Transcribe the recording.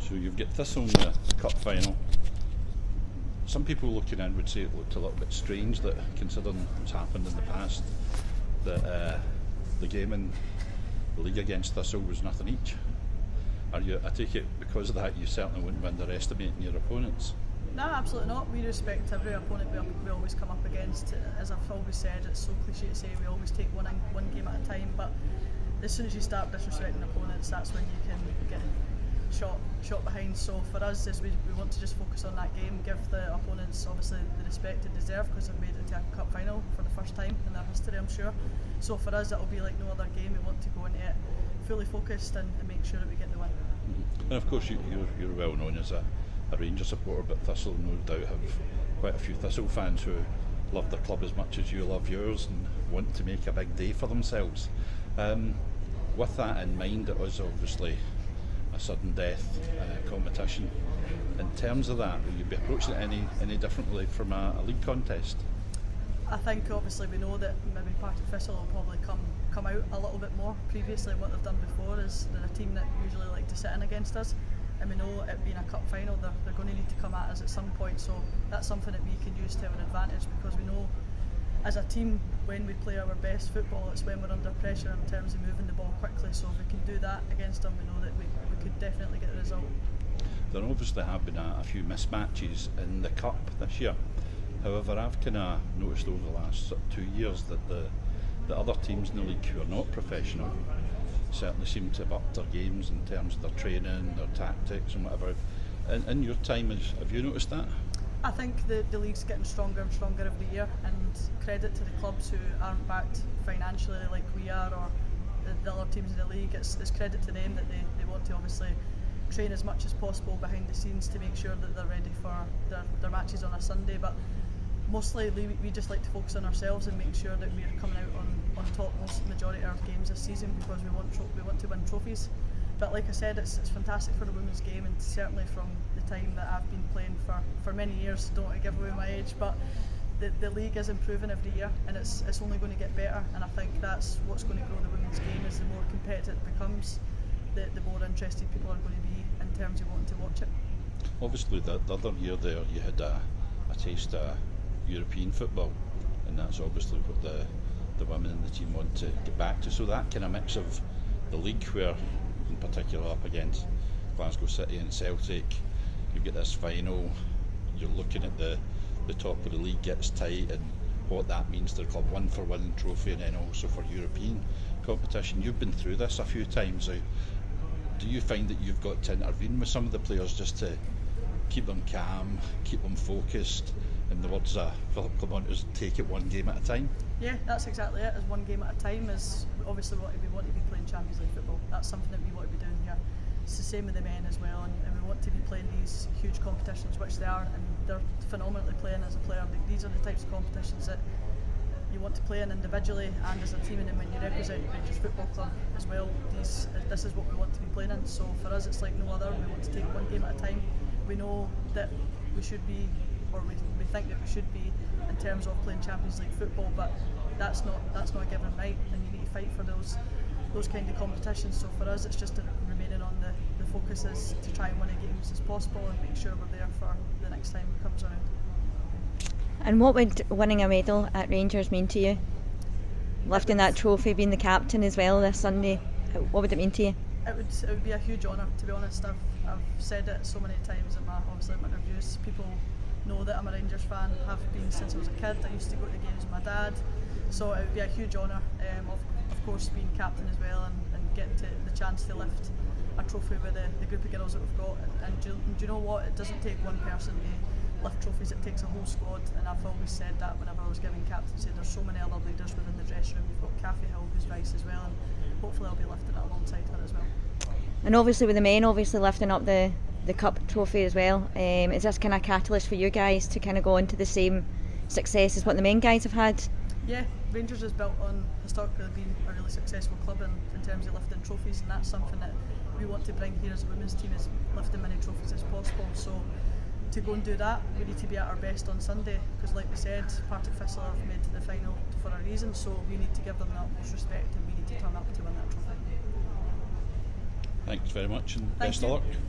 So you've got Thistle in the cup final. Some people looking in would say it looked a little bit strange, that considering what's happened in the past, that the game in the league against Thistle was nothing each. I take it because of that you certainly wouldn't be underestimating your opponents? No, absolutely not. We respect every opponent we always come up against. As I've always said, it's so cliche to say we always take one game at a time, but as soon as you start disrespecting opponents, that's when you can get shot behind. So for us, we want to just focus on that game, give the opponents obviously the respect they deserve because they've made it to a cup final for the first time in their history, I'm sure. So for us, it'll be like no other game. We want to go into it fully focused and make sure that we get the win. And of course you're well known as a Rangers supporter, but Thistle no doubt have quite a few Thistle fans who love their club as much as you love yours and want to make a big day for themselves. With that in mind, it was obviously a sudden death competition. In terms of that, will you be approaching it any differently from a league contest? I think obviously we know that maybe Partick Thistle will probably come out a little bit more. Previously what they've done before is they're a team that usually like to sit in against us, and we know it being a cup final they're going to need to come at us at some point, so that's something that we can use to our advantage, because we know as a team when we play our best football it's when we're under pressure in terms of moving the ball quickly, so if we can do that against them we know that we could definitely get the result. There obviously have been a few mismatches in the cup this year. However, I've kind of noticed over the last 2 years that the other teams in the league who are not professional certainly seem to have upped their games in terms of their training, their tactics and whatever. In your time, have you noticed that? I think the league's getting stronger and stronger every year, and credit to the clubs who aren't backed financially like we are, or the other teams in the league. It's credit to them that they want to obviously train as much as possible behind the scenes to make sure that they're ready for their matches on a Sunday, but mostly we just like to focus on ourselves and make sure that we're coming out on top most majority of our games this season, because we want to win trophies. But like I said, it's fantastic for the women's game, and certainly from the time that I've been playing for many years, don't want to give away my age, but the league is improving every year, and it's only going to get better, and I think that's what's going to grow the women's game. As the more competitive it becomes, the more interested people are going to be in terms of wanting to watch it. Obviously the other year there you had a taste of European football, and that's obviously what the women in the team want to get back to. So that kind of mix of the league, where in particular up against Glasgow City and Celtic, you get this final, you're looking at the top of the league gets tight and what that means to the club, one for winning trophy and then also for European competition. You've been through this a few times. Do you find that you've got to intervene with some of the players just to keep them calm, keep them focused? In the words of Philip Clement, take it one game at a time? Yeah, that's exactly it. As one game at a time. Is obviously what we want to be playing Champions League football. That's something that we want to be doing here. It's the same with the men as well, and we want to be playing these huge competitions, which they are, and they're phenomenally playing as a player. These are the types of competitions that you want to play in individually and as a team, and then when you represent Rangers Football Club as well, this is what we want to be playing in. So for us it's like no other. We want to take one game at a time. We know that we should be, or we think that we should be, in terms of playing Champions League football, but that's not a given, right? And you need to fight for those kind of competitions. So for us it's just remaining on the focus is to try and win as games as possible and make sure we're there for the next time it comes around. And what would winning a medal at Rangers mean to you? Lifting that trophy, being the captain as well this Sunday, what would it mean to you? It would be a huge honour, to be honest. I've said it so many times in my interviews. People know that I'm a Rangers fan, have been since I was a kid. I used to go to games with my dad, so it would be a huge honour. Of course, being captain as well, and getting the chance to lift a trophy with the group of girls that we've got. And do you know what? It doesn't take one person to lift trophies, it takes a whole squad, and I've always said that whenever I was giving captaincy. There's so many other leaders within the dressing room. We've got Kathy Hill, who's vice as well, and hopefully I'll be lifting it alongside her as well. And obviously with the men lifting up the cup trophy as well, is this kind of catalyst for you guys to kind of go into the same success as what the men guys have had? Yeah, Rangers is built on historically being a really successful club in terms of lifting trophies, and that's something that we want to bring here as a women's team, is lifting many trophies as possible. So to go and do that, we need to be at our best on Sunday, because like we said, Partick Thistle have made to the final for a reason, so we need to give them the utmost respect and we need to turn up to win that trophy. Thanks very much and Thank best you. of luck.